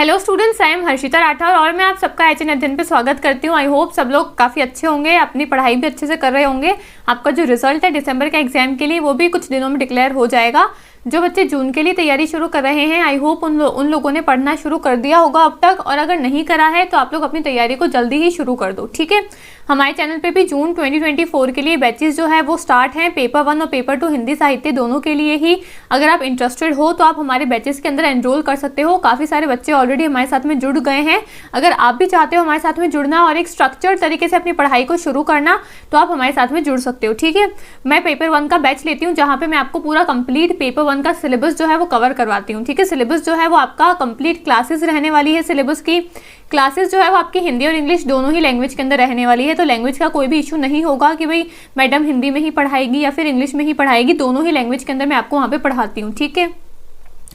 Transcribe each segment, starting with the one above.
Hello students, I am Harshita Rathore और मैं आप सबका एचएन अध्ययन पे स्वागत करती हूँ। आई होप सब लोग काफ़ी अच्छे होंगे, अपनी पढ़ाई भी अच्छे से कर रहे होंगे। आपका जो रिजल्ट है दिसंबर के एग्जाम के लिए वो भी कुछ दिनों में डिक्लेयर हो जाएगा। जो बच्चे जून के लिए तैयारी शुरू कर रहे हैं, आई होप उन लोगों ने पढ़ना शुरू कर दिया होगा अब तक, और अगर नहीं करा है तो आप लोग अपनी तैयारी को जल्दी ही शुरू कर दो। ठीक है, हमारे चैनल पे भी जून 2024 के लिए बैचेस जो है वो स्टार्ट हैं, पेपर 1 और पेपर 2 हिंदी साहित्य दोनों के लिए ही। अगर आप इंटरेस्टेड हो तो आप हमारे बैचेस के अंदर एनरोल कर सकते हो। काफ़ी सारे बच्चे ऑलरेडी हमारे साथ में जुड़ गए हैं। अगर आप भी चाहते हो हमारे साथ में जुड़ना और एक स्ट्रक्चर्ड तरीके से अपनी पढ़ाई को शुरू करना, तो आप हमारे साथ में जुड़ सकते हो। ठीक है, मैं पेपर 1 का बैच लेती हूँ, जहाँ पे मैं आपको पूरा कंप्लीट पेपर 1 का सिलेबस जो है वो कवर करवाती हूँ। ठीक है, सिलेबस जो है वो आपका कंप्लीट क्लासेस रहने वाली है। सिलेबस की क्लासेस जो है वो आपकी हिंदी और इंग्लिश दोनों ही लैंग्वेज के अंदर रहने वाली है, तो लैंग्वेज का कोई भी इशू नहीं होगा कि भाई मैडम हिंदी में ही पढ़ाएगी या फिर इंग्लिश में ही पढ़ाएगी। दोनों ही लैंग्वेज के अंदर मैं आपको वहाँ पे पढ़ाती हूँ। ठीक है,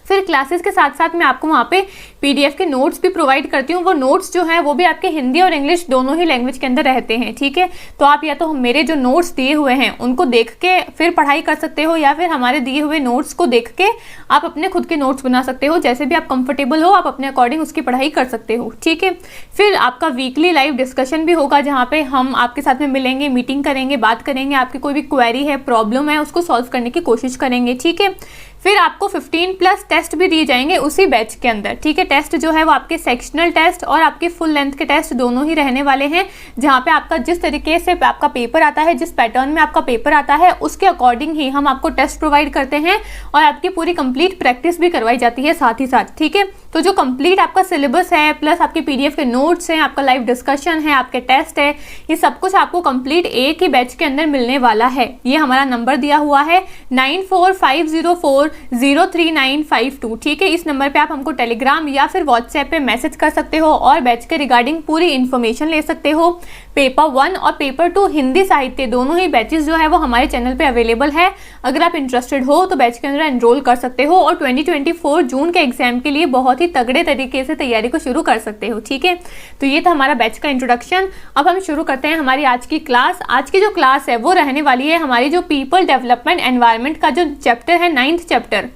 फिर क्लासेस के साथ साथ मैं आपको वहाँ पे पीडीएफ के नोट्स भी प्रोवाइड करती हूँ। वो नोट्स जो हैं वो भी आपके हिंदी और इंग्लिश दोनों ही लैंग्वेज के अंदर रहते हैं। ठीक है, तो आप या तो मेरे जो नोट्स दिए हुए हैं उनको देख के फिर पढ़ाई कर सकते हो, या फिर हमारे दिए हुए नोट्स को देख के आप अपने खुद के नोट्स बना सकते हो। जैसे भी आप कंफर्टेबल हो आप अपने अकॉर्डिंग उसकी पढ़ाई कर सकते हो। ठीक है, फिर आपका वीकली लाइव डिस्कशन भी होगा, जहाँ पे हम आपके साथ में मिलेंगे, मीटिंग करेंगे, बात करेंगे, आपकी कोई भी क्वेरी है, प्रॉब्लम है, उसको सॉल्व करने की कोशिश करेंगे। ठीक है, फिर आपको 15+ टेस्ट भी दिए जाएंगे उसी बैच के अंदर। ठीक है, टेस्ट जो है वो आपके सेक्शनल टेस्ट और आपके फुल लेंथ के टेस्ट दोनों ही रहने वाले हैं, जहाँ पे आपका जिस तरीके से आपका पेपर आता है, जिस पैटर्न में आपका पेपर आता है, उसके अकॉर्डिंग ही हम आपको टेस्ट प्रोवाइड करते हैं और आपकी पूरी कंप्लीट प्रैक्टिस भी करवाई जाती है साथ ही साथ। ठीक है, तो जो कंप्लीट आपका सिलेबस है प्लस आपके पीडीएफ के नोट्स हैं, आपका लाइव डिस्कशन है, आपके टेस्ट है, ये सब कुछ आपको कंप्लीट एक ही बैच के अंदर मिलने वाला है। ये हमारा नंबर दिया हुआ है 9450403952। ठीक है, इस नंबर पे आप हमको टेलीग्राम या फिर व्हाट्सएप पे मैसेज कर सकते हो और बैच के रिगार्डिंग पूरी इन्फॉर्मेशन ले सकते हो। पेपर 1 और पेपर 2 हिंदी साहित्य दोनों ही बैचेस जो है वो हमारे चैनल पे अवेलेबल है। अगर आप इंटरेस्टेड हो तो बैच के अंदर एनरोल कर सकते हो और 2024 जून के एग्जाम के लिए बहुत ही तगड़े तरीके से तैयारी को शुरू कर सकते हो। ठीक है, तो ये था हमारा बैच का इंट्रोडक्शन। अब हम शुरू करते हैं हमारी आज की क्लास। आज की जो क्लास है वो रहने वाली है हमारी जो पीपल डेवलपमेंट एनवायरनमेंट का जो चैप्टर है, 9th चैप्टर,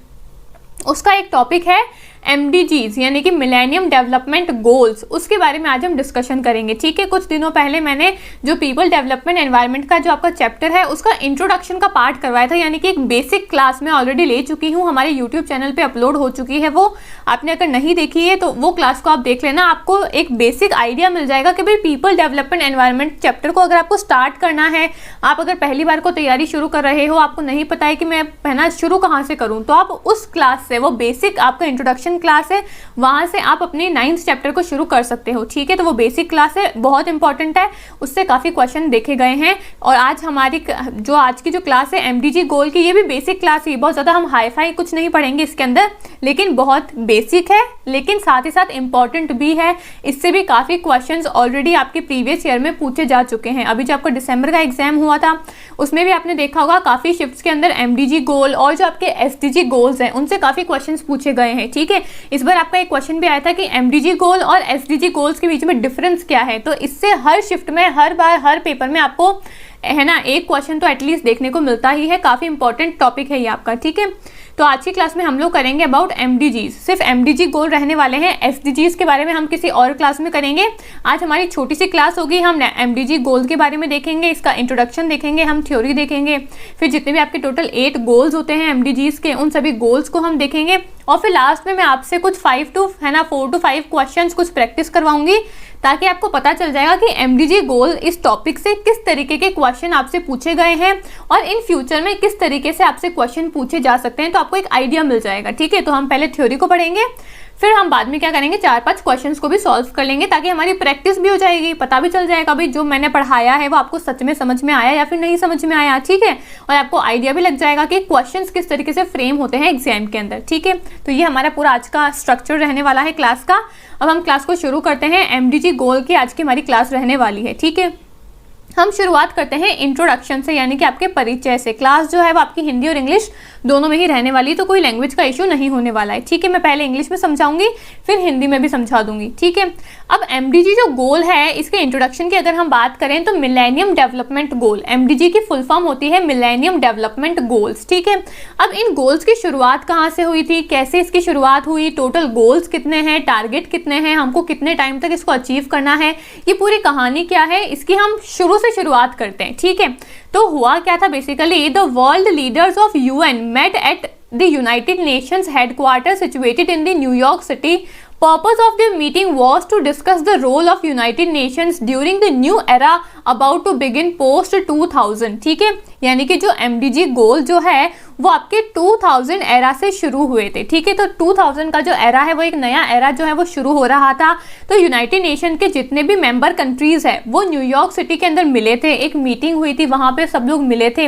उसका एक टॉपिक है MDGs यानी कि मिलेनियम डेवलपमेंट गोल्स। उसके बारे में आज हम डिस्कशन करेंगे। ठीक है, कुछ दिनों पहले मैंने जो पीपल डेवलपमेंट एनवायरनमेंट का जो आपका चैप्टर है उसका इंट्रोडक्शन का पार्ट करवाया था, यानी कि एक बेसिक क्लास में ऑलरेडी ले चुकी हूँ, हमारे यूट्यूब चैनल पे अपलोड हो चुकी है। वो आपने अगर नहीं देखी है तो वो क्लास को आप देख लेना, आपको एक बेसिक आइडिया मिल जाएगा कि भाई पीपल डेवलपमेंट एनवायरनमेंट चैप्टर को अगर आपको स्टार्ट करना है, आप अगर पहली बार को तैयारी शुरू कर रहे हो, आपको नहीं पता है कि मैं पहना शुरू कहाँ से करूँ, तो आप उस क्लास से, वो बेसिक आपका इंट्रोडक्शन क्लास है, वहां से आप अपने 9th चैप्टर को शुरू कर सकते हो। ठीक है, तो वो बेसिक क्लास है, बहुत इंपॉर्टेंट है, उससे काफी क्वेश्चन देखे गए हैं। और आज हमारी जो आज की जो क्लास है MDG गोल की, ये भी बेसिक क्लास है, बहुत ज्यादा हम हाई-फाई कुछ नहीं पढ़ेंगे इसके अंदर, लेकिन बहुत बेसिक है, लेकिन साथ ही साथ इंपॉर्टेंट भी है। इससे भी काफी क्वेश्चंस ऑलरेडी आपके प्रीवियस ईयर में पूछे जा चुके हैं। अभी जो आपका दिसंबर का एग्जाम हुआ था उसमें भी आपने देखा होगा काफी शिफ्ट्स के अंदर MDG गोल और जो आपके SDG गोल्स हैं उनसे काफी क्वेश्चंस पूछे गए हैं। ठीक है, इस बार आपका एक क्वेश्चन भी आया था कि MDG गोल और SDG गोल्स के बीच में डिफरेंस क्या है, तो इससे हर शिफ्ट में, हर बार, हर पेपर में आपको है ना एक क्वेश्चन तो एटलीस्ट देखने को मिलता ही है। काफी इंपॉर्टेंट टॉपिक है ये आपका। ठीक है, तो आज की क्लास में हम लोग करेंगे अबाउट MDGs। सिर्फ MDG गोल रहने वाले हैं, SDGs के बारे में हम किसी और क्लास में करेंगे। आज हमारी छोटी सी क्लास होगी, हम MDG गोल के बारे में देखेंगे, इसका इंट्रोडक्शन देखेंगे, हम थ्योरी देखेंगे, फिर जितने भी आपके टोटल 8 गोल्स होते हैं MDGs के, उन सभी गोल्स को हम देखेंगे, और फिर लास्ट में मैं आपसे कुछ 4 to 5 क्वेश्चंस कुछ प्रैक्टिस करवाऊंगी, ताकि आपको पता चल जाएगा कि MDG गोल इस टॉपिक से किस तरीके के क्वेश्चन आपसे पूछे गए हैं और इन फ्यूचर में किस तरीके से आपसे क्वेश्चन पूछे जा सकते हैं, तो आपको एक आइडिया मिल जाएगा। ठीक है, तो हम पहले थ्योरी को पढ़ेंगे, फिर हम बाद में क्या करेंगे, 4-5 क्वेश्चंस को भी सॉल्व कर लेंगे, ताकि हमारी प्रैक्टिस भी हो जाएगी, पता भी चल जाएगा भाई जो मैंने पढ़ाया है वो आपको सच में समझ में आया या फिर नहीं समझ में आया। ठीक है, और आपको आइडिया भी लग जाएगा कि क्वेश्चंस किस तरीके से फ्रेम होते हैं एग्जाम के अंदर। ठीक है, तो ये हमारा पूरा आज का स्ट्रक्चर रहने वाला है क्लास का। अब हम क्लास को शुरू करते हैं। MDG गोल की आज की हमारी क्लास रहने वाली है। ठीक है, हम शुरुआत करते हैं इंट्रोडक्शन से, यानी कि आपके परिचय से। क्लास जो है वो आपकी हिंदी और इंग्लिश दोनों में ही रहने वाली, तो कोई लैंग्वेज का इशू नहीं होने वाला है। ठीक है, मैं पहले इंग्लिश में समझाऊंगी फिर हिंदी में भी समझा दूंगी। ठीक है, अब MDG जो गोल है, इसके इंट्रोडक्शन की अगर हम बात करें तो मिलेनियम डेवलपमेंट गोल, MDG की फुल फॉर्म होती है मिलेनियम डेवलपमेंट गोल्स। ठीक है, अब इन गोल्स की शुरुआत कहाँ से हुई थी, कैसे इसकी शुरुआत हुई, टोटल गोल्स कितने हैं, टारगेट कितने हैं, हमको कितने टाइम तक इसको अचीव करना है, ये पूरी कहानी क्या है, इसकी हम शुरू से शुरुआत करते हैं। ठीक है, तो हुआ क्या था basically, the world leaders of UN met at the United Nations headquarters situated in the New York City. Purpose of the meeting was to discuss the role of United Nations during the new era about to begin post 2000। ठीक है, यानी कि जो MDG गोल जो है वो आपके 2000 era से शुरू हुए थे। ठीक है, तो 2000 का जो एरा है वो एक नया एरा जो है वो शुरू हो रहा था। तो यूनाइटेड नेशन के जितने भी मेंबर कंट्रीज है वो न्यूयॉर्क सिटी के अंदर मिले थे, एक मीटिंग हुई थी, वहां पे सब लोग मिले थे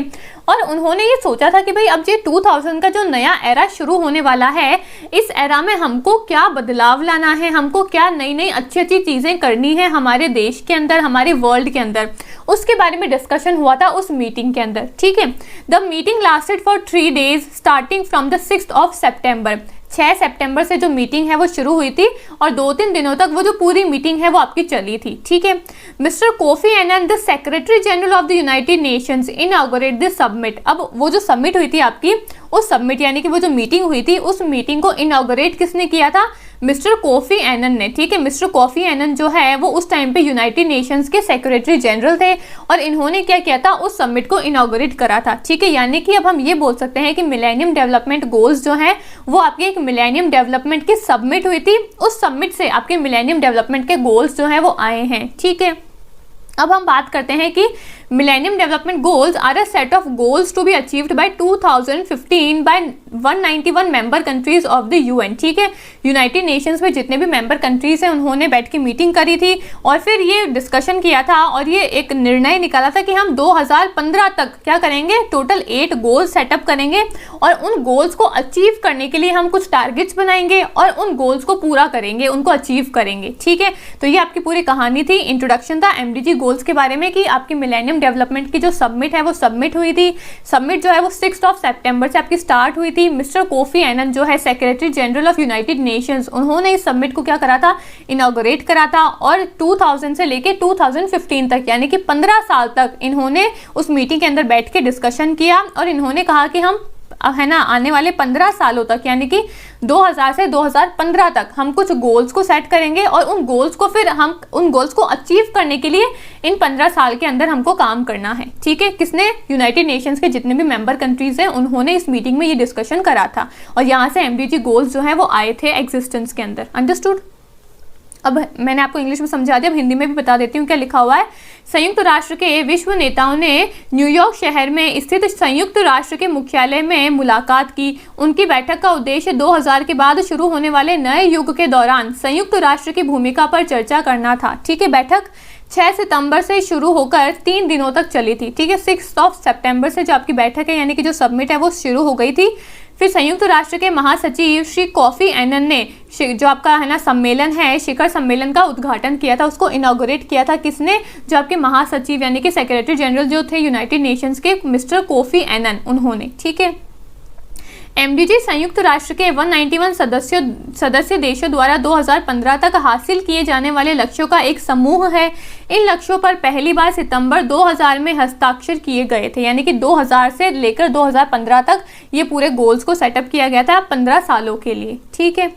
और उन्होंने ये सोचा था कि भाई अब ये 2000 का जो नया एरा शुरू होने वाला है, इस एरा में हमको क्या बदलाव लाना है, हमको क्या नई नई अच्छी अच्छी चीजें करनी है हमारे देश के अंदर, हमारे वर्ल्ड के अंदर, उसके बारे में डिस्कशन हुआ था उस मीटिंग के अंदर। ठीक है, the meeting lasted for 3 days starting from the 6th of September। 6 सितंबर से जो मीटिंग है वो शुरू हुई थी और 2-3 दिनों तक वो जो पूरी मीटिंग है वो आपकी चली थी। ठीक है, mister Kofi Annan the secretary general of the United Nations inaugurate the summit. अब वो जो समिट हुई थी आपकी, उस समिट यानी कि वो जो मीटिंग हुई थी, उस मीटिंग को इनॉगरेट किसने किया था, मिस्टर कोफी एनन ने। ठीक है, मिस्टर कोफी एनन जो है वो उस टाइम पे यूनाइटेड नेशंस के सेक्रेटरी जनरल थे और इन्होंने क्या किया था, उस समिट को इनॉगरेट करा था। ठीक है, यानी कि अब हम ये बोल सकते हैं कि मिलेनियम डेवलपमेंट गोल्स जो है वो आपकी एक मिलेनियम डेवलपमेंट की समिट हुई थी, उस समिट से आपके मिलेनियम डेवलपमेंट के गोल्स जो है वो आए हैं। ठीक है, अब हम बात करते हैं कि millennium development goals are a set of goals to be achieved by 2015 by 191 member countries of the UN। ठीक है, यूनाइटेड नेशंस में जितने भी मेंबर कंट्रीज हैं उन्होंने बैठ के मीटिंग करी थी और फिर ये डिस्कशन किया था और ये एक निर्णय निकाला था कि हम 2015 तक क्या करेंगे, टोटल 8 गोल्स सेटअप करेंगे और उन गोल्स को अचीव करने के लिए हम कुछ टारगेट्स बनाएंगे और उन गोल्स को पूरा करेंगे, उनको अचीव करेंगे। ठीक है, तो ये आपकी पूरी कहानी थी, इंट्रोडक्शन था MDG गोल्स के बारे में कि आपकी मिलेनियम डेवलपमेंट की जो समिट है वो सबमिट हुई थी। समिट जो है वो 6 सितंबर से आपकी स्टार्ट हुई थी। मिस्टर कोफी एनन जो है secretary general of United Nations, उन्होंने इस समिट को क्या करा था, इनॉगरेट करा था और 2000 से लेके 2015 तक यानी कि 15 साल तक इन्होंने उस मीटिंग के अंदर बैठ के डिस्कशन किया और इन्होंने कहा कि हम है ना आने वाले 15 सालों तक यानी कि 2000 से 2015 तक हम कुछ गोल्स को सेट करेंगे और उन गोल्स को फिर हम उन गोल्स को अचीव करने के लिए इन 15 साल के अंदर हमको काम करना है। ठीक है, किसने, यूनाइटेड नेशंस के जितने भी मेंबर कंट्रीज हैं उन्होंने इस मीटिंग में ये डिस्कशन करा था और यहाँ से MDG गोल्स जो है वो आए थे एग्जिस्टेंस के अंदर। अंडरस्टूड? अब मैंने आपको इंग्लिश में समझा दिया, अब हिंदी में भी बता देती हूँ क्या लिखा हुआ है। संयुक्त राष्ट्र के विश्व नेताओं ने न्यूयॉर्क शहर में स्थित संयुक्त राष्ट्र के मुख्यालय में मुलाकात की। उनकी बैठक का उद्देश्य 2000 के बाद शुरू होने वाले नए युग के दौरान संयुक्त राष्ट्र की भूमिका पर चर्चा करना था। ठीक है, बैठक 6 सितंबर से शुरू होकर 3 दिनों तक चली थी। ठीक है, 6 सितंबर से जो आपकी बैठक है यानी कि जो समिट है वो शुरू हो गई थी। फिर संयुक्त राष्ट्र के महासचिव श्री कोफी एनन ने जो आपका है ना सम्मेलन है, शिखर सम्मेलन का उद्घाटन किया था, उसको इनॉगरेट किया था। किसने, जो आपके महासचिव यानी कि सेक्रेटरी जनरल जो थे यूनाइटेड नेशंस के मिस्टर कोफी एनन, उन्होंने। ठीक है, MDG संयुक्त राष्ट्र के 191 सदस्य देशों द्वारा 2015 तक हासिल किए जाने वाले लक्ष्यों का एक समूह है। इन लक्ष्यों पर पहली बार सितंबर 2000 में हस्ताक्षर किए गए थे, यानी कि 2000 से लेकर 2015 तक ये पूरे गोल्स को सेटअप किया गया था 15 सालों के लिए। ठीक है,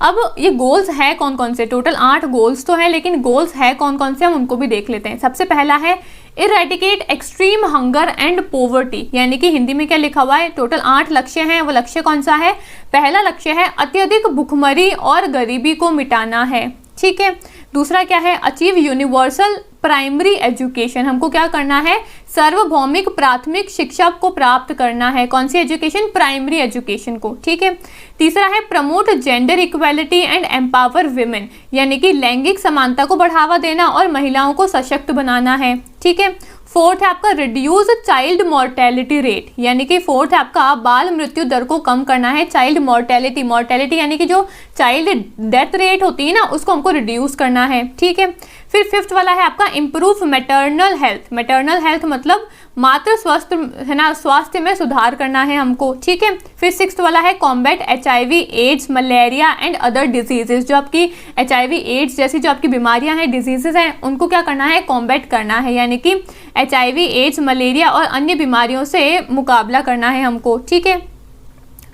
अब ये गोल्स है कौन कौन से, टोटल 8 गोल्स तो हैं, लेकिन गोल्स है कौन कौन से हम उनको भी देख लेते हैं। सबसे पहला है eradicate extreme hunger and poverty, यानी कि हिंदी में क्या लिखा हुआ है, टोटल 8 लक्ष्य हैं। वो लक्ष्य कौन सा है, पहला लक्ष्य है अत्यधिक भुखमरी और गरीबी को मिटाना है। ठीक है, दूसरा क्या है, अचीव यूनिवर्सल प्राइमरी एजुकेशन, हमको क्या करना है, सार्वभौमिक प्राथमिक शिक्षा को प्राप्त करना है। कौन सी एजुकेशन, प्राइमरी एजुकेशन को। ठीक है, तीसरा है promote gender equality and empower women, यानी कि लैंगिक समानता को बढ़ावा देना और महिलाओं को सशक्त बनाना है। ठीक है, फोर्थ है आपका रिड्यूस चाइल्ड मॉर्टेलिटी रेट, यानी कि फोर्थ है आपका बाल मृत्यु दर को कम करना है। चाइल्ड मॉर्टेलिटी, मॉर्टेलिटी यानी कि जो चाइल्ड डेथ रेट होती है ना, उसको हमको रिड्यूस करना है। ठीक है, फिर फिफ्थ वाला है आपका improve maternal health. Maternal health मतलब मातृ स्वास्थ्य है ना, स्वास्थ्य में सुधार करना है हमको, ठीक है। फिर 6th वाला है combat HIV, AIDS, malaria and other diseases. जो आपकी HIV, एड्स जैसी जो आपकी बीमारियां हैं, डिजीजेस हैं, उनको क्या करना है, कॉम्बैट करना है, यानी कि HIV, एड्स, मलेरिया और अन्य बीमारियों से मुकाबला करना है हमको, ठीक है।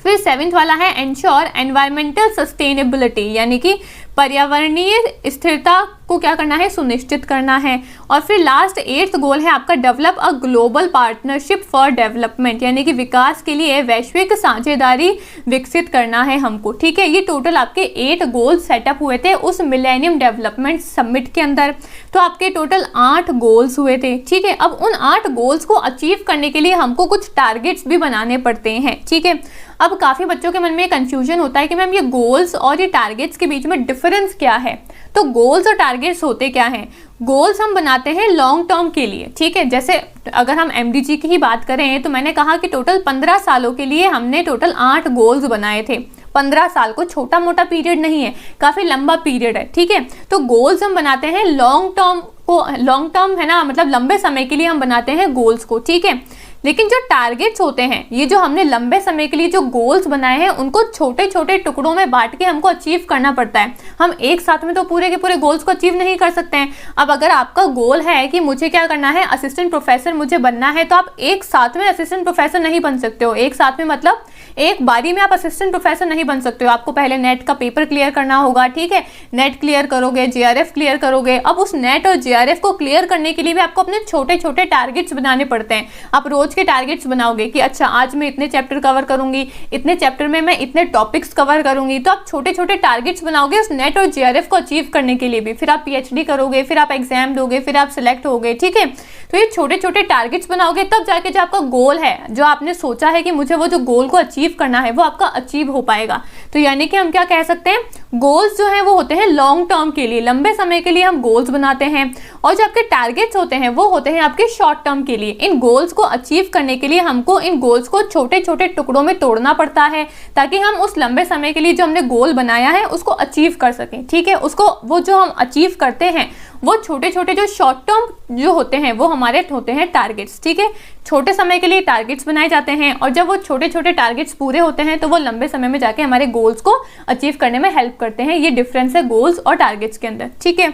फिर 7th वाला है एंश्योर एनवायरमेंटल सस्टेनेबिलिटी, यानी कि पर्यावरणीय स्थिरता को क्या करना है, सुनिश्चित करना है। और फिर लास्ट 8th गोल है आपका develop a global partnership for development, यानी कि विकास के लिए वैश्विक साझेदारी विकसित करना है हमको, ठीक है। ये टोटल आपके 8 गोल सेटअप हुए थे उस मिलेनियम डेवलपमेंट समिट के अंदर। तो आपके टोटल 8 गोल्स हुए थे, ठीक है। अब उन 8 गोल्स को अचीव करने के लिए हमको कुछ टारगेट्स भी बनाने पड़ते हैं, ठीक है। अब काफ़ी बच्चों के मन में कंफ्यूजन होता है कि मैम ये गोल्स और ये टारगेट्स के बीच में डिफरेंस क्या है। तो गोल्स और टारगेट्स होते क्या हैं? गोल्स हम बनाते हैं लॉन्ग टर्म के लिए, ठीक है। जैसे अगर हम MDG की ही बात करें तो मैंने कहा कि टोटल 15 सालों के लिए हमने टोटल 8 गोल्स बनाए थे। 15 साल को छोटा मोटा पीरियड नहीं है, काफ़ी लंबा पीरियड है, ठीक है। तो गोल्स हम बनाते हैं लॉन्ग टर्म को, लॉन्ग टर्म है ना, मतलब लंबे समय के लिए हम बनाते हैं गोल्स को, ठीक है। लेकिन जो टारगेट्स होते हैं, ये जो हमने लंबे समय के लिए जो गोल्स बनाए हैं, उनको छोटे छोटे टुकड़ों में बांट के हमको अचीव करना पड़ता है। हम एक साथ में तो पूरे के पूरे गोल्स को अचीव नहीं कर सकते हैं। अब अगर आपका गोल है कि मुझे क्या करना है, असिस्टेंट प्रोफेसर मुझे बनना है, तो आप एक साथ में असिस्टेंट प्रोफेसर नहीं बन सकते हो। एक साथ में मतलब एक बारी में आप असिस्टेंट प्रोफेसर नहीं बन सकते हो। आपको पहले नेट का पेपर क्लियर करना होगा, ठीक है। नेट क्लियर करोगे, JRF क्लियर करोगे। अब उस नेट और JRF को क्लियर करने के लिए भी आपको अपने छोटे छोटे टारगेट्स बनाने पड़ते हैं। आप रोज के टारगेट्स बनाओगे कि अच्छा आज मैं इतने चैप्टर कवर करूंगी, इतने चैप्टर में मैं इतने टॉपिक्स कवर करूंगी। तो आप छोटे छोटे टारगेट्स बनाओगे उस नेट और JRF को अचीव करने के लिए भी। फिर आप PhD करोगे, फिर आप एग्जाम दोगे, फिर आप सिलेक्ट होगे, ठीक है। तो ये छोटे छोटे टारगेट्स बनाओगे, तब जाके जो आपका गोल है, जो आपने सोचा है कि मुझे वो जो गोल को अचीव करना है, वो आपका अचीव हो पाएगा। तो यानी कि हम क्या कह सकते हैं, गोल्स जो हैं वो होते हैं लॉन्ग टर्म के लिए, लंबे समय के लिए हम गोल्स बनाते हैं। और जो आपके टारगेट्स होते हैं वो होते हैं आपके शॉर्ट टर्म के लिए। इन गोल्स को अचीव करने के लिए हमको इन गोल्स को छोटे छोटे टुकड़ों में तोड़ना पड़ता है, ताकि हम उस लंबे समय के लिए जो हमने गोल बनाया है उसको अचीव कर सकें, ठीक है। उसको वो जो हम अचीव करते हैं वो छोटे छोटे जो शॉर्ट टर्म जो होते हैं वो हमारे होते हैं टारगेट्स, ठीक है। छोटे समय के लिए टारगेट्स बनाए जाते हैं, और जब वो छोटे छोटे टारगेट्स पूरे होते हैं तो वो लंबे समय में जाके हमारे गोल्स को अचीव करने में हेल्प करते हैं। ये डिफरेंस है गोल्स और टारगेट्स के अंदर, ठीक है।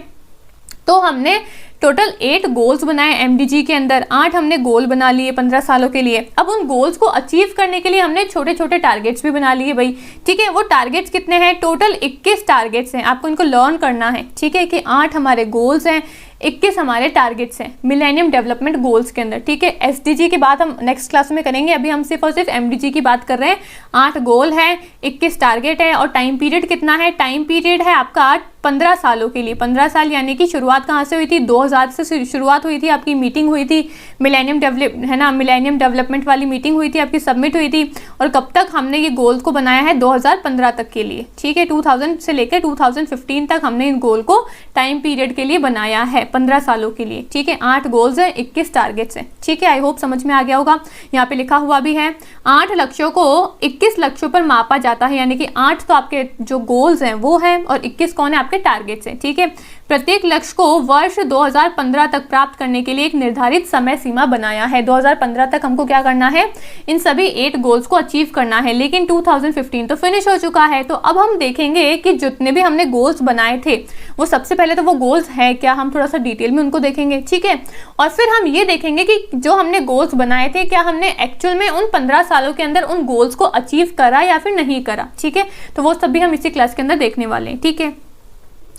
तो हमने टोटल 8 गोल्स बनाए MDG के अंदर, 8 हमने गोल बना लिए 15 सालों के लिए। अब उन गोल्स को अचीव करने के लिए हमने छोटे छोटे टारगेट्स भी बना लिए भाई, ठीक है। वो टारगेट्स कितने हैं? टोटल 21 टारगेट्स हैं। आपको इनको लर्न करना है, ठीक है, कि 8 हमारे गोल्स हैं, 21 हमारे टारगेट्स हैं मिलेनियम डेवलपमेंट गोल्स के अंदर, ठीक है। SDG की बात हम नेक्स्ट क्लास में करेंगे, अभी हम सिर्फ और सिर्फ MDG की बात कर रहे हैं। 8 गोल है, 21 टारगेट है, और टाइम पीरियड कितना है? टाइम पीरियड है आपका 15 सालों के लिए। 15 साल यानी कि शुरुआत कहाँ से हुई थी? 2000 से शुरुआत हुई थी, आपकी मीटिंग हुई थी मिलेनियम डेवलपमेंट वाली मीटिंग हुई थी, आपकी सबमिट हुई थी। और कब तक हमने ये गोल्स को बनाया है? 2015 तक के लिए, ठीक है। 2000 से लेकर 2015 तक हमने इन गोल को टाइम पीरियड के लिए बनाया है, 15 सालों के लिए, ठीक है। 8 गोल्स हैं, 21 टारगेट्स हैं, ठीक है। आई होप समझ में आ गया होगा। यहाँ पे लिखा हुआ भी है 8 लक्ष्यों को 21 लक्ष्यों पर मापा जाता है, यानी कि 8 तो आपके जो गोल्स हैं वो हैं, और 21 कौन है? आपके टारगेट्स हैं, ठीक है। प्रत्येक लक्ष्य को वर्ष 2015 तक प्राप्त करने के लिए एक निर्धारित समय सीमा बनाया है। 2015 तक हमको क्या करना है? इन सभी 8 गोल्स को अचीव करना है। लेकिन 2015 तो फिनिश हो चुका है। तो अब हम देखेंगे कि जितने भी हमने गोल्स बनाए थे, वो सबसे पहले तो वो गोल्स हैं क्या, हम थोड़ा सा डिटेल में उनको देखेंगे, ठीक है। और फिर हम ये देखेंगे कि जो हमने गोल्स बनाए थे, क्या हमने एक्चुअल में उन 15 सालों के अंदर उन गोल्स को अचीव करा या फिर नहीं करा, ठीक है। तो वो सब भी हम इसी क्लास के अंदर देखने वाले हैं, ठीक है।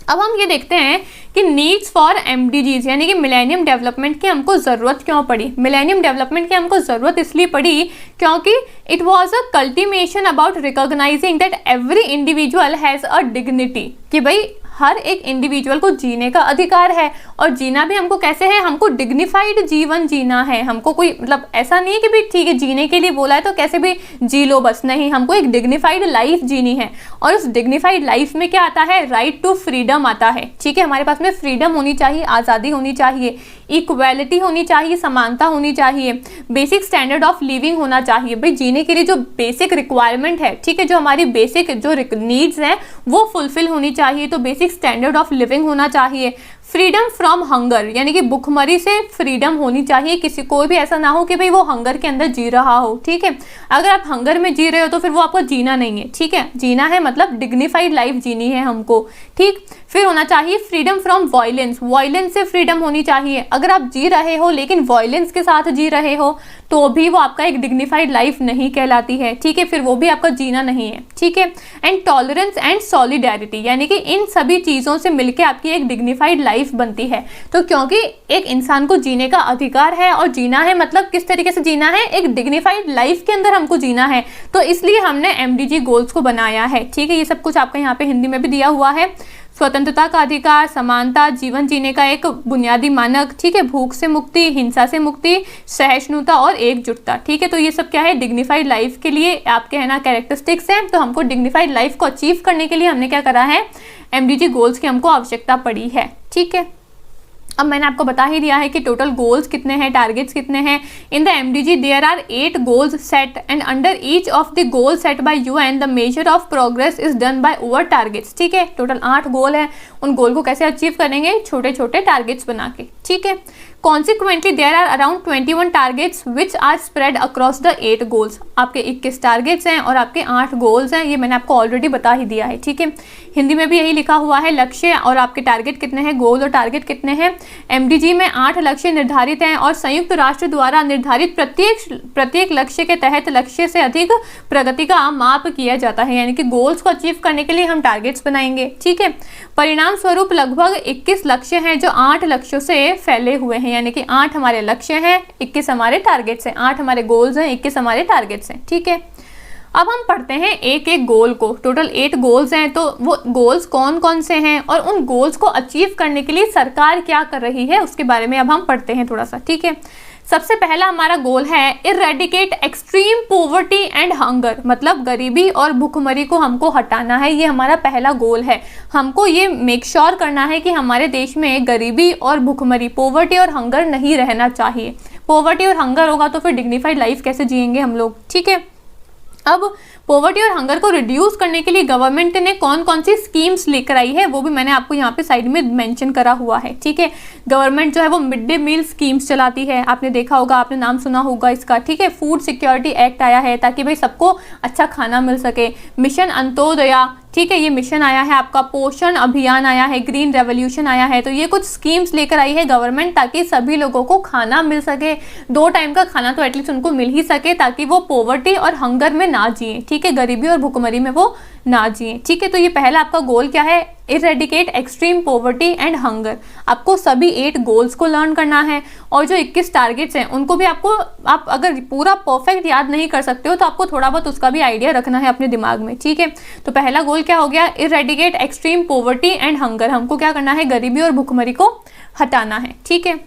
अब हम ये देखते हैं कि नीड्स फॉर MDGs, यानी कि मिलेनियम डेवलपमेंट की हमको ज़रूरत क्यों पड़ी। मिलेनियम डेवलपमेंट की हमको ज़रूरत इसलिए पड़ी क्योंकि it was a culmination about recognising that every individual has a dignity, कि भाई हर एक इंडिविजुअल को जीने का अधिकार है, और जीना भी हमको कैसे है? हमको डिग्निफाइड जीवन जीना है। हमको कोई मतलब ऐसा नहीं है कि भाई ठीक है जीने के लिए बोला है तो कैसे भी जी लो, बस नहीं, हमको एक डिग्निफाइड लाइफ जीनी है। और उस डिग्निफाइड लाइफ में क्या आता है? राइट टू फ्रीडम आता है, ठीक है। हमारे पास में फ्रीडम होनी चाहिए, आज़ादी होनी चाहिए, इक्वालिटी होनी चाहिए, समानता होनी चाहिए, बेसिक स्टैंडर्ड ऑफ लिविंग होना चाहिए। भाई जीने के लिए जो बेसिक रिक्वायरमेंट है, ठीक है, जो हमारी बेसिक जो नीड्स हैं वो फुलफिल होनी चाहिए। तो बेसिक स्टैंडर्ड ऑफ लिविंग होना चाहिए, फ्रीडम फ्रॉम हंगर, यानी कि भुखमरी से फ्रीडम होनी चाहिए, किसी कोई भी ऐसा ना हो कि भाई वो हंगर के अंदर जी रहा हो, ठीक है। अगर आप हंगर में जी रहे हो तो फिर वो आपको जीना नहीं है, ठीक है। जीना है मतलब डिग्निफाइड लाइफ जीनी है हमको, ठीक। फिर होना चाहिए फ्रीडम फ्रॉम वायलेंस, वायलेंस से फ्रीडम होनी चाहिए। अगर आप जी रहे हो लेकिन वायलेंस के साथ जी रहे हो तो भी वो आपका एक डिग्निफाइड लाइफ नहीं कहलाती है, ठीक है, फिर वो भी आपका जीना नहीं है, ठीक है। एंड टॉलरेंस एंड सॉलिडेरिटी, यानी कि इन सभी चीज़ों से मिलकर आपकी एक डिग्निफाइड लाइफ बनती है। तो क्योंकि एक इंसान को जीने का अधिकार है और जीना है मतलब किस तरीके से जीना है, एक डिग्निफाइड लाइफ के अंदर हमको जीना है, तो इसलिए हमने MDG गोल्स को बनाया है, ठीक है। ये सब कुछ आपका यहाँ पे हिंदी में भी दिया हुआ है। स्वतंत्रता का अधिकार, समानता, जीवन जीने का एक बुनियादी मानक, ठीक है, भूख से मुक्ति, हिंसा से मुक्ति, सहिष्णुता और एकजुटता, ठीक है। तो ये सब क्या है, डिग्निफाइड लाइफ के लिए आपके है ना कैरेक्टरिस्टिक्स हैं। तो हमको डिग्निफाइड लाइफ को अचीव करने के लिए हमने क्या करा है, MDG गोल्स की हमको आवश्यकता पड़ी है, ठीक है। अब मैंने आपको बता ही दिया है कि टोटल गोल्स कितने हैं, टारगेट्स कितने हैं। In the MDG there are 8 goals set and under each of the goal set by UN the measure of progress is done by over targets, ठीक है। टोटल 8 गोल है, उन गोल को कैसे अचीव करेंगे, छोटे छोटे टारगेट्स बना के, ठीक है। Consequently, there are around 21 targets which are spread across the 8 goals. आपके 21 टारगेट्स हैं और आपके 8 गोल्स हैं, ये मैंने आपको ऑलरेडी बता ही दिया है, ठीक है। हिंदी में भी यही लिखा हुआ है, लक्ष्य और आपके टारगेट कितने हैं, गोल और टारगेट कितने हैं। MDG में 8 लक्ष्य निर्धारित हैं और संयुक्त राष्ट्र द्वारा निर्धारित प्रत्येक लक्ष्य के तहत लक्ष्य से अधिक प्रगति का माप किया जाता है, यानी कि गोल्स को अचीव करने के लिए हम टारगेट्स बनाएंगे, ठीक है। परिणाम स्वरूप लगभग 21 लक्ष्य हैं जो 8 लक्ष्यों से फैले हुए हैं, यानी कि 8 हमारे लक्ष्य हैं, 21 हमारे टारगेट्स हैं, 8 हमारे गोल्स हैं, 21 हमारे टारगेट्स हैं, ठीक है। अब हम पढ़ते हैं एक एक गोल को। टोटल 8 गोल्स हैं, तो वो गोल्स कौन कौन से हैं और उन गोल्स को अचीव करने के लिए सरकार क्या कर रही है उसके बारे में अब हम पढ़ते हैं थोड़ा सा, ठीक है। सबसे पहला हमारा गोल है eradicate extreme poverty and hunger, मतलब गरीबी और भुखमरी को हमको हटाना है, ये हमारा पहला गोल है। हमको ये मेक श्योर करना है कि हमारे देश में गरीबी और भुखमरी, पॉवर्टी और हंगर नहीं रहना चाहिए। पॉवर्टी और हंगर होगा तो फिर डिग्निफाइड लाइफ कैसे जिएंगे हम लोग, ठीक है। अब पॉवर्टी और हंगर को रिड्यूस करने के लिए गवर्नमेंट ने कौन कौन सी स्कीम्स लेकर आई है वो भी मैंने आपको यहाँ पे साइड में मेंशन करा हुआ है, ठीक है। गवर्नमेंट जो है वो मिड डे मील स्कीम्स चलाती है, आपने देखा होगा, आपने नाम सुना होगा इसका, ठीक है। फूड सिक्योरिटी एक्ट आया है ताकि भाई सबको अच्छा खाना मिल सके। मिशन अंत्योदया, ठीक है, ये मिशन आया है आपका। पोषण अभियान आया है, ग्रीन रेवोल्यूशन आया है। तो ये कुछ स्कीम्स लेकर आई है गवर्नमेंट ताकि सभी लोगों को खाना मिल सके, 2 टाइम का खाना तो एटलीस्ट उनको मिल ही सके, ताकि वो पॉवर्टी और हंगर में ना जिए, ठीक है, गरीबी और भुखमरी में वो ना जिए, ठीक है। तो ये पहला आपका गोल क्या है, eradicate extreme poverty and hunger. आपको सभी 8 गोल्स को लर्न करना है और जो 21 टारगेट्स हैं उनको भी आपको, आप अगर पूरा परफेक्ट याद नहीं कर सकते हो तो आपको थोड़ा बहुत उसका भी आइडिया रखना है अपने दिमाग में, ठीक है। तो पहला गोल क्या हो गया, eradicate extreme poverty and hunger, हमको क्या करना है, गरीबी और भुखमरी को हटाना है, ठीक है।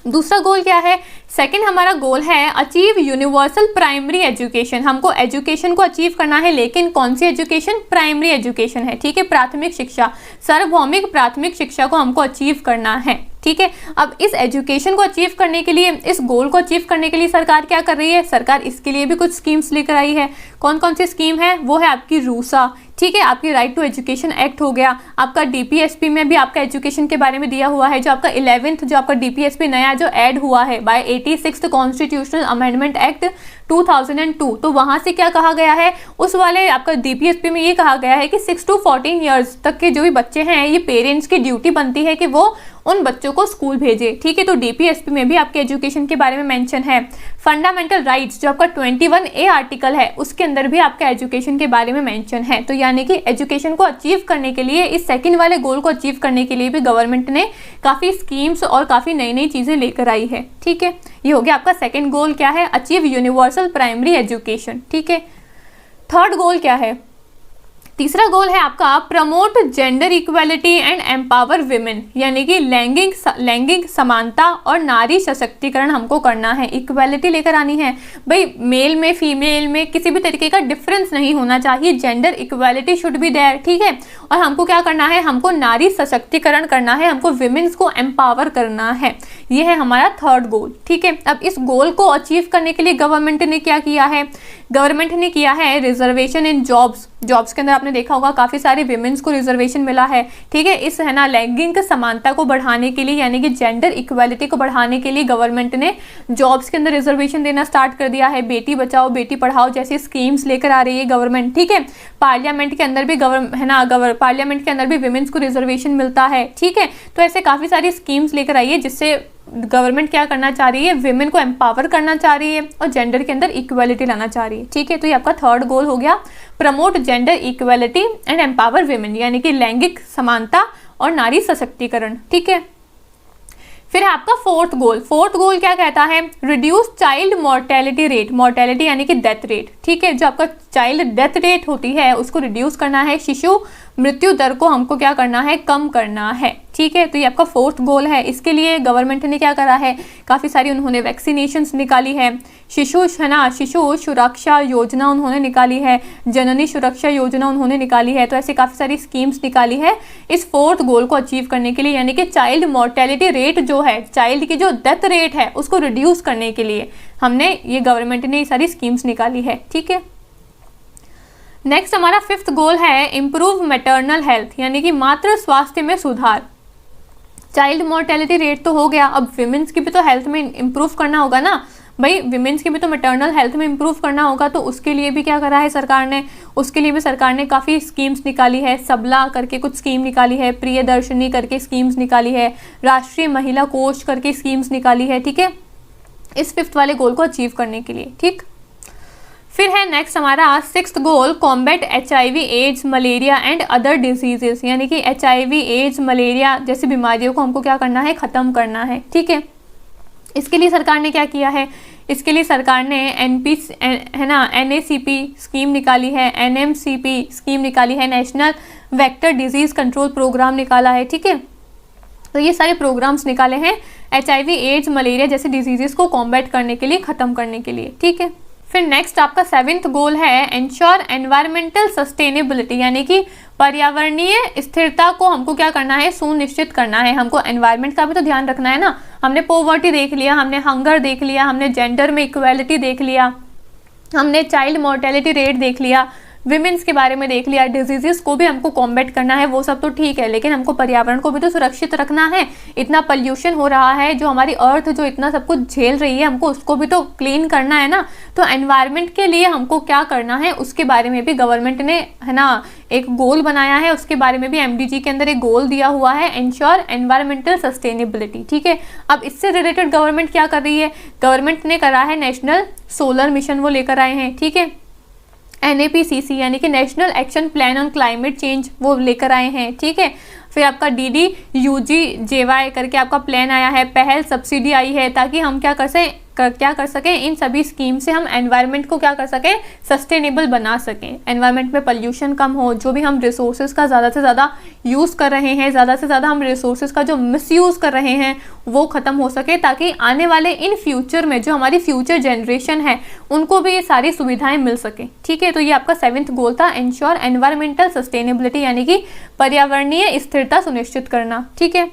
दूसरा गोल क्या है, सेकंड हमारा गोल है अचीव यूनिवर्सल प्राइमरी एजुकेशन। हमको एजुकेशन को अचीव करना है, लेकिन कौन सी एजुकेशन, प्राइमरी एजुकेशन है, ठीक है, प्राथमिक शिक्षा, सार्वभौमिक प्राथमिक शिक्षा को हमको अचीव करना है, ठीक है। अब इस एजुकेशन को अचीव करने के लिए, इस गोल को अचीव करने के लिए सरकार क्या कर रही है, सरकार इसके लिए भी कुछ स्कीम्स लेकर आई है। कौन कौन सी स्कीम है, वो है आपकी रूसा, ठीक है, आपकी राइट टू एजुकेशन एक्ट हो गया। आपका DPSP में भी आपका एजुकेशन के बारे में दिया हुआ है, जो आपका 11th जो आपका DPSP नया जो ऐड हुआ है bye 86th constitutional amendment act 2002, तो वहां से क्या कहा गया है, उस वाले आपका DPSP में ये कहा गया है कि 6 to 14 ईयर्स तक के जो भी बच्चे हैं, ये पेरेंट्स की ड्यूटी बनती है कि वो उन बच्चों को स्कूल भेजे, ठीक है। तो DPSP में भी आपके एजुकेशन के बारे में मेंशन है। फंडामेंटल राइट्स जो आपका 21A आर्टिकल है उसके अंदर भी आपका एजुकेशन के बारे में मेंशन है। तो यानी कि एजुकेशन को अचीव करने के लिए, इस सेकंड वाले गोल को अचीव करने के लिए भी गवर्नमेंट ने काफ़ी स्कीम्स और काफ़ी नई नई चीज़ें लेकर आई है, ठीक है। ये हो गया आपका सेकेंड गोल, क्या है, अचीव यूनिवर्सल प्राइमरी एजुकेशन, ठीक है। थर्ड गोल क्या है, तीसरा गोल है आपका promote gender equality and empower women, यानी कि लैंगिक समानता और नारी सशक्तिकरण हमको करना है। इक्वालिटी लेकर आनी है भाई, मेल में फीमेल में किसी भी तरीके का डिफरेंस नहीं होना चाहिए, gender equality should be there, ठीक है। और हमको क्या करना है, हमको नारी सशक्तिकरण करना है, हमको विमेन्स को एम्पावर करना है। ये है हमारा थर्ड गोल, ठीक है। अब इस गोल को अचीव करने के लिए गवर्नमेंट ने क्या किया है, गवर्नमेंट ने किया है रिजर्वेशन इन जॉब्स के अंदर आपने देखा होगा काफ़ी सारे विमेंस को रिजर्वेशन मिला है, ठीक है। इस है ना लैंगिक समानता को बढ़ाने के लिए यानी कि जेंडर इक्वालिटी को बढ़ाने के लिए गवर्नमेंट ने जॉब्स के अंदर रिजर्वेशन देना स्टार्ट कर दिया है। बेटी बचाओ बेटी पढ़ाओ जैसी स्कीम्स लेकर आ रही है गवर्नमेंट, ठीक है। पार्लियामेंट के अंदर भी पार्लियामेंट के अंदर भी विमेंस को रिजर्वेशन मिलता है, ठीक है। तो ऐसे काफ़ी सारी स्कीम्स लेकर आई है जिससे गवर्नमेंट क्या करना चाह रही है, विमेन को एम्पावर करना चाह रही है और जेंडर के अंदर इक्वालिटी लाना चाह रही है, ठीक है। तो ये आपका थर्ड गोल हो गया, promote gender equality and empower women, यानी कि लैंगिक समानता और नारी सशक्तिकरण, ठीक है। फिर है आपका फोर्थ गोल क्या कहता है, reduce child mortality rate, mortality यानी कि डेथ रेट, ठीक है। जो आपका चाइल्ड डेथ रेट होती है उसको रिड्यूस करना है, शिशु मृत्यु दर को हमको क्या करना है, कम करना है, ठीक है। तो ये आपका फोर्थ गोल है। इसके लिए गवर्नमेंट ने क्या करा है, काफ़ी सारी उन्होंने वैक्सीनेशंस निकाली है, शिशु सुरक्षा योजना उन्होंने निकाली है, जननी सुरक्षा योजना उन्होंने निकाली है। तो ऐसे काफ़ी सारी स्कीम्स निकाली है इस फोर्थ गोल को अचीव करने के लिए, यानी कि चाइल्ड मोर्टेलिटी रेट जो है, चाइल्ड की जो डेथ रेट है उसको रिड्यूस करने के लिए ये गवर्नमेंट ने ये सारी स्कीम्स निकाली है, ठीक है। नेक्स्ट हमारा फिफ्थ गोल है इम्प्रूव मैटरनल हेल्थ, यानी कि मातृ स्वास्थ्य में सुधार। चाइल्ड मोर्टेलिटी रेट तो हो गया, अब विमेंस की भी तो हेल्थ में इम्प्रूव करना होगा ना भाई, विमेंस की भी तो मैटरनल हेल्थ में इम्प्रूव करना होगा। तो उसके लिए भी क्या करा है सरकार ने, उसके लिए भी सरकार ने काफ़ी स्कीम्स निकाली है, सबला करके कुछ स्कीम निकाली है, प्रियदर्शनी करके स्कीम्स निकाली है, राष्ट्रीय महिला कोष करके स्कीम्स निकाली है, ठीक है, इस फिफ्थ वाले गोल को अचीव करने के लिए, ठीक। फिर है नेक्स्ट हमारा sixth goal, combat HIV AIDS malaria and other diseases, यानी कि HIV एड्स मलेरिया जैसी बीमारियों को हमको क्या करना है, ख़त्म करना है, ठीक है। इसके लिए सरकार ने क्या किया है, इसके लिए सरकार ने NACP स्कीम निकाली है, NMCP स्कीम निकाली है, national vector disease control programme निकाला है, ठीक है। तो ये सारे प्रोग्राम्स निकाले हैं HIV एड्स मलेरिया जैसे डिजीजेस को कॉम्बैट करने के लिए, ख़त्म करने के लिए, ठीक है। फिर नेक्स्ट आपका सेवेंथ गोल है एंश्योर एनवायरमेंटल सस्टेनेबिलिटी, यानी कि पर्यावरणीय स्थिरता को हमको क्या करना है, सुनिश्चित करना है। हमको एनवायरनमेंट का भी तो ध्यान रखना है ना। हमने पॉवर्टी देख लिया, हमने हंगर देख लिया, हमने जेंडर में इक्वालिटी देख लिया, हमने चाइल्ड मोर्टेलिटी रेट देख लिया, विमेंस के बारे में देख लिया, डिजीजेस को भी हमको कॉम्बैट करना है, वो सब तो ठीक है, लेकिन हमको पर्यावरण को भी तो सुरक्षित रखना है। इतना पॉल्यूशन हो रहा है, जो हमारी अर्थ जो इतना सब कुछ झेल रही है, हमको उसको भी तो क्लीन करना है ना। तो एनवायरनमेंट के लिए हमको क्या करना है उसके बारे में भी गवर्नमेंट ने है ना एक गोल बनाया है, उसके बारे में भी MDG के अंदर एक गोल दिया हुआ है, एंश्योर एनवायरमेंटल सस्टेनेबिलिटी, ठीक है। अब इससे रिलेटेड गवर्नमेंट क्या कर रही है, गवर्नमेंट ने करा है नेशनल सोलर मिशन, वो लेकर आए हैं, ठीक है। NAPCC यानी कि national action plan on climate change, वो लेकर आए हैं, ठीक है। फिर आपका DDUGJY करके आपका प्लान आया है, पहल सब्सिडी आई है, ताकि हम क्या कर सकें इन सभी स्कीम से हम एनवायरनमेंट को क्या कर सकें, सस्टेनेबल बना सकें, एनवायरनमेंट में पॉल्यूशन कम हो, जो भी हम रिसोर्सेज का ज़्यादा से ज़्यादा यूज़ कर रहे हैं, ज़्यादा से ज़्यादा हम रिसोर्सेज का जो मिसयूज़ कर रहे हैं वो ख़त्म हो सके, ताकि आने वाले इन फ्यूचर में जो हमारी फ्यूचर जनरेशन है उनको भी ये सारी सुविधाएँ मिल सकें, ठीक है। तो ये आपका सेवेंथ गोल था, एंश्योर एनवायरमेंटल सस्टेनेबिलिटी, यानी कि पर्यावरणीय स्थिरता सुनिश्चित करना, ठीक है।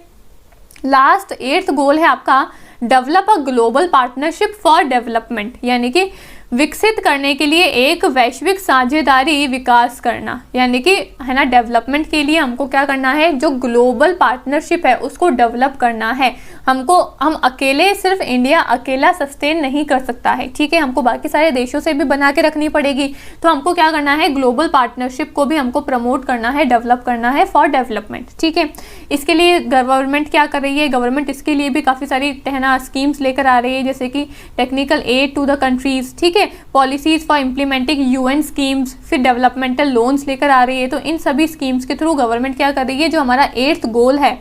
लास्ट 8th गोल है आपका develop a global partnership for development, यानी कि विकसित करने के लिए एक वैश्विक साझेदारी विकास करना, यानी कि है ना डेवलपमेंट के लिए हमको क्या करना है, जो ग्लोबल पार्टनरशिप है उसको डेवलप करना है। हम अकेले सिर्फ इंडिया अकेला सस्टेन नहीं कर सकता है, ठीक है, हमको बाकी सारे देशों से भी बना के रखनी पड़ेगी। तो हमको क्या करना है, ग्लोबल पार्टनरशिप को भी हमको प्रमोट करना है, डेवलप करना है फॉर डेवलपमेंट, ठीक है। इसके लिए गवर्नमेंट क्या कर रही है, गवर्नमेंट इसके लिए भी काफ़ी सारी है स्कीम्स लेकर आ रही है, जैसे कि technical aid to the countries, ठीक है, policies for implementing UN schemes, फिर डेवलपमेंटल लोन्स लेकर आ रही है। तो इन सभी स्कीम्स के थ्रू गवर्नमेंट क्या कर रही है, जो हमारा 8th गोल है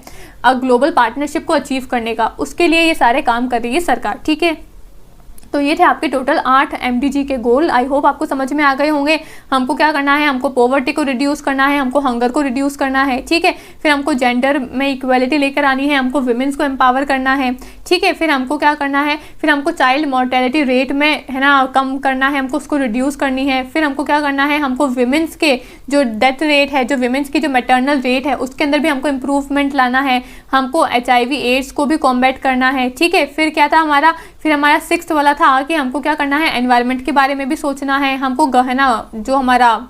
ग्लोबल पार्टनरशिप को अचीव करने का, उसके लिए ये सारे काम कर रही है सरकार, ठीक है। तो ये थे आपके टोटल 8 MDG के गोल। आई होप आपको समझ में आ गए होंगे। हमको क्या करना है, हमको पॉवर्टी को रिड्यूस करना है, हमको हंगर को रिड्यूस करना है, ठीक है। फिर हमको जेंडर में इक्वालिटी लेकर आनी है, हमको विमेंस को एम्पावर करना है, ठीक है। फिर हमको क्या करना है, फिर हमको चाइल्ड मोर्टेलिटी रेट में है ना कम करना है, हमको उसको रिड्यूस करनी है। फिर हमको क्या करना है, हमको विमेंस के जो डेथ रेट है, जो विमेंस की जो मैटरनल रेट है उसके अंदर भी हमको इम्प्रूवमेंट लाना है। हमको HIV एड्स को भी कॉम्बैट करना है, ठीक है। फिर क्या था हमारा फिर हमारा 6th वाला था कि हमको क्या करना है, एनवायरनमेंट के बारे में भी सोचना है, हमको गहना जो हमारा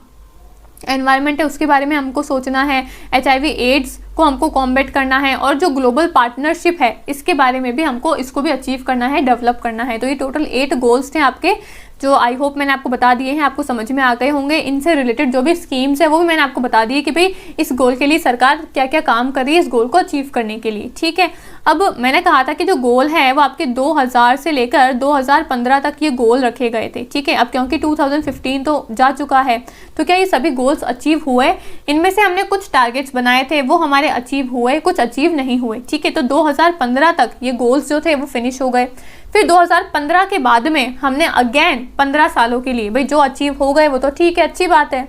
एनवायरनमेंट है उसके बारे में हमको सोचना है, HIV एड्स को हमको कॉम्बैट करना है, और जो ग्लोबल पार्टनरशिप है इसके बारे में भी हमको इसको भी अचीव करना है, डेवलप करना है। तो ये टोटल 8 गोल्स थे आपके, जो आई होप मैंने आपको बता दिए हैं, आपको समझ में आ गए होंगे। इनसे रिलेटेड जो भी स्कीम्स है वो भी मैंने आपको बता दी है कि भाई इस गोल के लिए सरकार क्या क्या काम कर रही है इस गोल को अचीव करने के लिए, ठीक है। अब मैंने कहा था कि जो गोल है वो आपके 2000 से लेकर 2015 तक ये गोल रखे गए थे, ठीक है। अब क्योंकि 2015 तो जा चुका है, तो क्या ये सभी गोल्स अचीव हुए? इनमें से हमने कुछ टारगेट्स बनाए थे वो हमारे अचीव हुए, कुछ अचीव नहीं हुए, ठीक है। तो 2015 तक ये गोल्स जो थे वो फिनिश हो गए। फिर 2015 के बाद में हमने अगेन 15 सालों के लिए, भाई जो अचीव हो गए वो तो ठीक है, अच्छी बात है,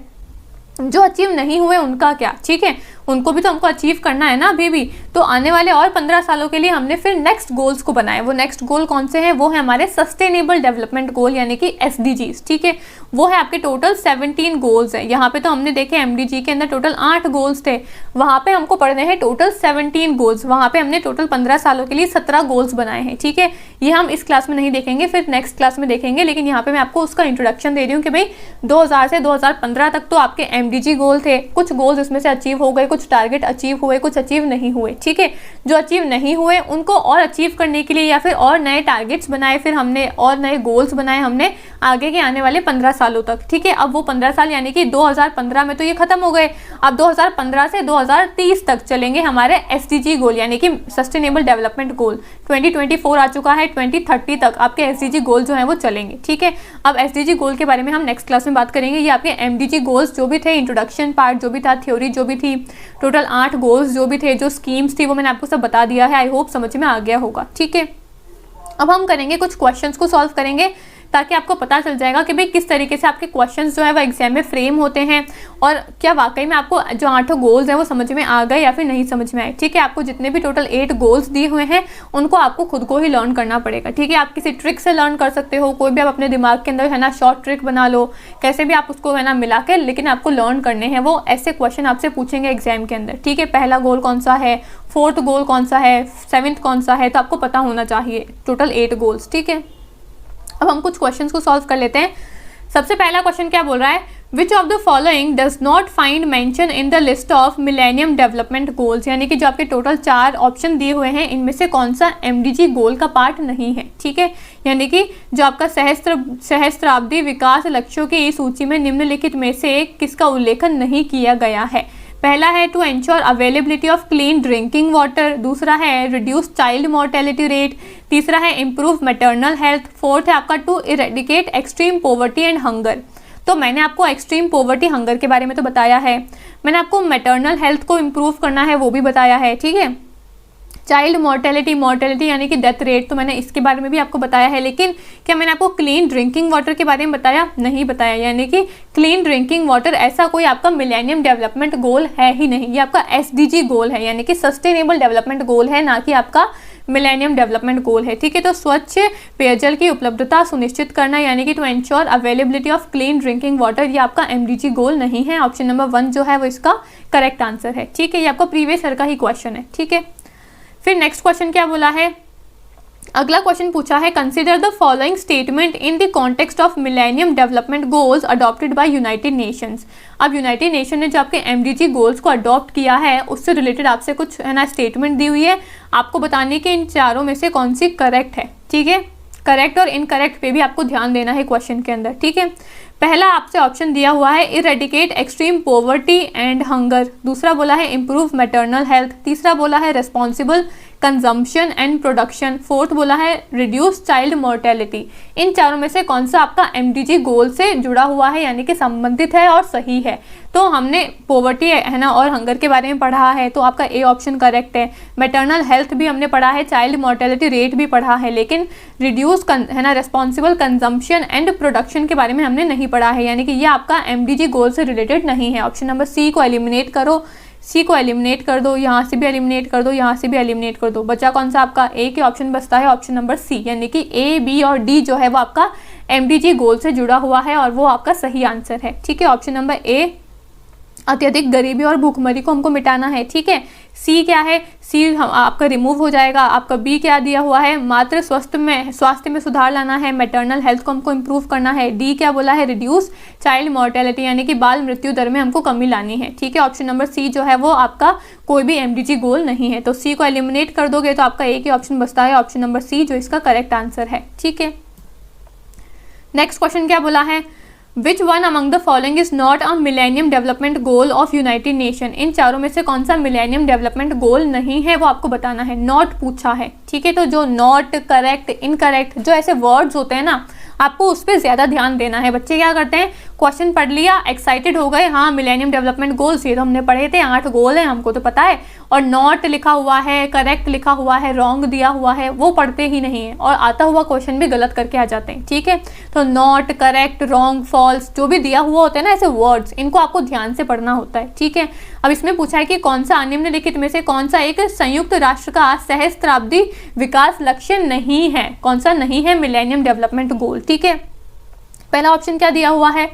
जो अचीव नहीं हुए उनका क्या, ठीक है, उनको भी तो हमको अचीव करना है ना अभी भी। तो आने वाले और 15 सालों के लिए हमने फिर नेक्स्ट गोल्स को बनाए। वो नेक्स्ट गोल कौन से हैं? वो है हमारे सस्टेनेबल डेवलपमेंट गोल यानी कि SDGs, ठीक है। वो है आपके टोटल 17 गोल्स है। यहाँ पे तो हमने देखे MDG के अंदर टोटल 8 गोल्स थे, वहाँ पे हमको पढ़ने हैं टोटल 17 गोल्स। वहाँ पे हमने टोटल 15 सालों के लिए 17 गोल्स बनाए हैं, ठीक है। ये हम इस क्लास में नहीं देखेंगे, फिर नेक्स्ट क्लास में देखेंगे, लेकिन यहाँ पे मैं आपको उसका इंट्रोडक्शन दे रही हूँ कि भाई 2000 से 2015 तक तो आपके MDG गोल थे, कुछ गोल्स इसमें से अचीव हो गए, कुछ टारगेट अचीव हुए, कुछ अचीव नहीं हुए, ठीक है। जो अचीव नहीं हुए उनको और अचीव करने के लिए या फिर और नए टारगेट्स बनाए, फिर हमने और नए गोल्स बनाए हमने आगे के आने वाले 15 सालों तक, ठीक है। अब वो 15 साल यानी कि 2015 में तो ये खत्म हो गए, अब 2015 से 2030 तक चलेंगे हमारे SDG गोल यानी कि सस्टेनेबल डेवलपमेंट गोल। 2024 आ चुका है, 2030 तक आपके SDG गोल जो है वो चलेंगे, ठीक है। अब SDG गोल के बारे में हम नेक्स्ट क्लास में बात करेंगे। ये आपके MDG गोल्स जो भी थे, इंट्रोडक्शन पार्ट जो भी था, थ्योरी जो भी थी, टोटल 8 गोल्स जो भी थे, जो स्कीम्स थी, वो मैंने आपको सब बता दिया है। आई होप समझ में आ गया होगा, ठीक है। अब हम करेंगे कुछ क्वेश्चंस को सॉल्व करेंगे ताकि आपको पता चल जाएगा कि भाई किस तरीके से आपके क्वेश्चंस जो है वो एग्जाम में फ्रेम होते हैं, और क्या वाकई में आपको जो 8 गोल्स हैं वो समझ में आ गए या फिर नहीं समझ में आए, ठीक है। आपको जितने भी टोटल 8 गोल्स दिए हुए हैं उनको आपको खुद को ही लर्न करना पड़ेगा, ठीक है। आप किसी ट्रिक से लर्न कर सकते हो, कोई भी आप अपने दिमाग के अंदर है ना शॉर्ट ट्रिक बना लो, कैसे भी आप उसको है ना मिला के, लेकिन आपको लर्न करने हैं। वो ऐसे क्वेश्चन आपसे पूछेंगे एग्जाम के अंदर, ठीक है। पहला गोल कौन सा है, 4th गोल कौन सा है, 7th कौन सा है, तो आपको पता होना चाहिए टोटल 8 गोल्स, ठीक है। अब हम कुछ क्वेश्चंस को सॉल्व कर लेते हैं। सबसे पहला क्वेश्चन क्या बोल रहा है, which of the following does not find mention in the list of millennium development goals, यानी कि जो आपके टोटल 4 ऑप्शन दिए हुए हैं इनमें से कौन सा MDG गोल का पार्ट नहीं है, ठीक है। यानी कि जो आपका सहस्त्राब्दी विकास लक्ष्यों की सूची में निम्नलिखित में से किसका उल्लेखन नहीं किया गया है। पहला है to ensure availability of clean drinking water, दूसरा है रिड्यूस चाइल्ड मोर्टेलिटी रेट, तीसरा है इम्प्रूव मैटरनल हेल्थ, 4th है आपका to eradicate extreme poverty and hunger. तो मैंने आपको एक्सट्रीम पॉवर्टी हंगर के बारे में तो बताया है, मैंने आपको मैटरनल हेल्थ को इम्प्रूव करना है वो भी बताया है, ठीक है। चाइल्ड मोर्टेलिटी यानी कि डेथ रेट, तो मैंने इसके बारे में भी आपको बताया है, लेकिन क्या मैंने आपको क्लीन ड्रिंकिंग वाटर के बारे में बताया? नहीं बताया। यानी कि क्लीन ड्रिंकिंग वाटर ऐसा कोई आपका मिलेनियम डेवलपमेंट गोल है ही नहीं, ये आपका SDG गोल है यानी कि सस्टेनेबल डेवलपमेंट गोल है, ना कि आपका मिलेनियम डेवलपमेंट गोल है, ठीक है। तो स्वच्छ पेयजल की उपलब्धता सुनिश्चित करना यानी कि to ensure availability of clean drinking water, ये आपका MDG गोल नहीं है। ऑप्शन नंबर 1 जो है वो इसका करेक्ट आंसर है, ठीक है। ये आपका प्रीवियस ईयर का ही क्वेश्चन है, ठीक है। फिर नेक्स्ट क्वेश्चन क्या बोला है, अगला क्वेश्चन पूछा है consider the following statement in the context of millennium development goals adopted by United Nations. अब यूनाइटेड नेशन ने जो आपके MDG गोल्स को अडॉप्ट किया है उससे रिलेटेड आपसे कुछ है ना स्टेटमेंट दी हुई है, आपको बताने के इन चारों में से कौन सी करेक्ट है, ठीक है। करेक्ट और इनकरेक्ट पे भी आपको ध्यान देना है क्वेश्चन के अंदर, ठीक है। पहला आपसे ऑप्शन दिया हुआ है eradicate extreme poverty and hunger, दूसरा बोला है इम्प्रूव मैटरनल हेल्थ, तीसरा बोला है responsible consumption and production, 4th बोला है रिड्यूस चाइल्ड मोर्टेलिटी। इन चारों में से कौन सा आपका MDG गोल से जुड़ा हुआ है यानी कि संबंधित है और सही है। तो हमने पॉवर्टी है ना और हंगर के बारे में पढ़ा है, तो आपका A ऑप्शन करेक्ट है। मैटरनल हेल्थ भी हमने पढ़ा है, चाइल्ड मोर्टेलिटी रेट भी पढ़ा है, लेकिन रिड्यूस है ना रिस्पॉन्सिबल कंजम्पशन एंड प्रोडक्शन के बारे में हमने नहीं पढ़ा है, यानी कि ये आपका MDG गोल से रिलेटेड नहीं है। ऑप्शन नंबर C को एलिमिनेट करो, C को एलिमिनेट कर दो, यहाँ से भी एलिमिनेट कर दो, यहाँ से भी एलिमिनेट कर दो, बचा कौन सा आपका A के ऑप्शन बचता है ऑप्शन नंबर C, यानी कि A, B और D जो है वो आपका MDG गोल से जुड़ा हुआ है और वो आपका सही आंसर है, ठीक है। ऑप्शन नंबर A अत्यधिक गरीबी और भूखमरी को हमको मिटाना है, ठीक है। सी क्या है, सी आपका रिमूव हो जाएगा। आपका बी क्या दिया हुआ है, मातृ स्वास्थ्य में सुधार लाना है, मैटरनल हेल्थ को हमको इम्प्रूव करना है। डी क्या बोला है, रिड्यूस चाइल्ड मॉर्टेलिटी, यानी कि बाल मृत्यु दर में हमको कमी लानी है, ठीक है। ऑप्शन नंबर सी जो है वो आपका कोई भी एमडीजी गोल नहीं है, तो सी को एलिमिनेट कर दोगे तो आपका एक ही ऑप्शन बचता है, ऑप्शन नंबर सी, जो इसका करेक्ट आंसर है, ठीक है। नेक्स्ट क्वेश्चन क्या बोला है, which one among the following is not a millennium development goal of United Nation. इन चारों में से कौन सा मिलेनियम डेवलपमेंट गोल नहीं है वो आपको बताना है। नॉट पूछा है, ठीक है। तो जो नॉट, करेक्ट, इनकरेक्ट, जो ऐसे वर्ड्स होते हैं ना, आपको उस पर ज़्यादा ध्यान देना है। बच्चे क्या करते हैं, क्वेश्चन पढ़ लिया, एक्साइटेड हो गए, हाँ मिलेनियम डेवलपमेंट गोल्स ये तो हमने पढ़े थे, 8 गोल हैं हमको तो पता है, और नॉट लिखा हुआ है, करेक्ट लिखा हुआ है, रॉन्ग दिया हुआ है, वो पढ़ते ही नहीं है और आता हुआ क्वेश्चन भी गलत करके आ जाते हैं, ठीक है। तो नॉट, करेक्ट, रॉन्ग, फॉल्स जो भी दिया हुआ होता है ना ऐसे वर्ड्स, इनको आपको ध्यान से पढ़ना होता है, ठीक है। अब इसमें पूछा है कि कौन सा निम्नलिखित में से कौन सा एक संयुक्त राष्ट्र का सहस्त्राब्दी विकास लक्ष्य नहीं है, कौन सा नहीं है मिलेनियम डेवलपमेंट गोल, ठीक है। पहला ऑप्शन क्या दिया हुआ है,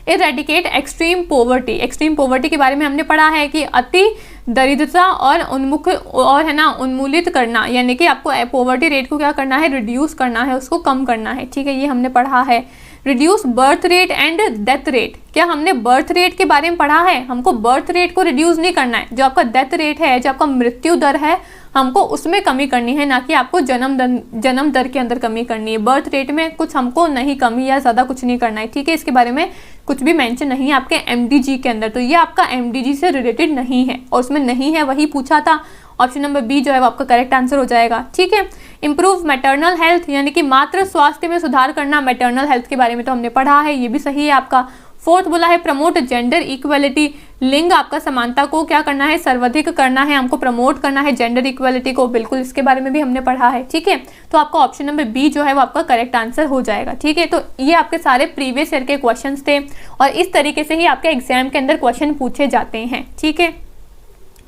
eradicate extreme poverty. Extreme poverty के बारे में हमने पढ़ा है कि अति दरिद्रता और उन्मूलित करना, यानी कि आपको पोवर्टी रेट को क्या करना है, रिड्यूस करना है, उसको कम करना है, ठीक है, ये हमने पढ़ा है। Reduce birth rate and death rate, क्या हमने बर्थ रेट के बारे में पढ़ा है, हमको बर्थ रेट को रिड्यूस नहीं करना है, जो आपका डेथ रेट है, जो आपका मृत्यु दर है, हमको उसमें कमी करनी है, ना कि आपको जन्म दर के अंदर कमी करनी है। बर्थ रेट में कुछ हमको नहीं कमी या ज़्यादा कुछ नहीं करना है, ठीक है। इसके बारे में कुछ भी मेंशन नहीं है आपके एमडीजी के अंदर, तो ये आपका एमडीजी से रिलेटेड नहीं है और उसमें नहीं है वही पूछा था। ऑप्शन नंबर बी जो है वो आपका करेक्ट आंसर हो जाएगा, ठीक है। इंप्रूव मैटरनल हेल्थ, यानी कि मातृ स्वास्थ्य में सुधार करना, मैटरनल हेल्थ के बारे में तो हमने पढ़ा है, ये भी सही है आपका। फोर्थ बोला है प्रमोट जेंडर इक्वलिटी, लिंग आपका समानता को क्या करना है, सर्वाधिक करना है, हमको प्रमोट करना है जेंडर इक्वलिटी को, बिल्कुल इसके बारे में भी हमने पढ़ा है, ठीक है। तो आपका ऑप्शन नंबर बी जो है वो आपका करेक्ट आंसर हो जाएगा, ठीक है। तो ये आपके सारे प्रीवियस ईयर के क्वेश्चंस थे और इस तरीके से ही आपके एग्जाम के अंदर क्वेश्चन पूछे जाते हैं, ठीक है।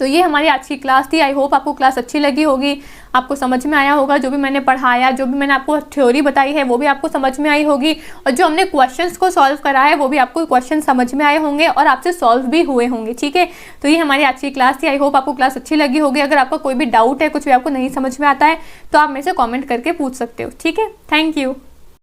तो ये हमारी आज की क्लास थी। आई होप आपको क्लास अच्छी लगी होगी, आपको समझ में आया होगा, जो भी मैंने पढ़ाया, जो भी मैंने आपको थ्योरी बताई है वो भी आपको समझ में आई होगी, और जो हमने क्वेश्चंस को सॉल्व करा है वो भी आपको क्वेश्चन समझ में आए होंगे और आपसे सॉल्व भी हुए होंगे, ठीक है। तो ये हमारी आज की क्लास थी। आई होप आपको क्लास अच्छी लगी होगी। अगर आपका कोई भी डाउट है, कुछ भी आपको नहीं समझ में आता है, तो आप मेरे से कॉमेंट करके पूछ सकते हो, ठीक है। Thank you.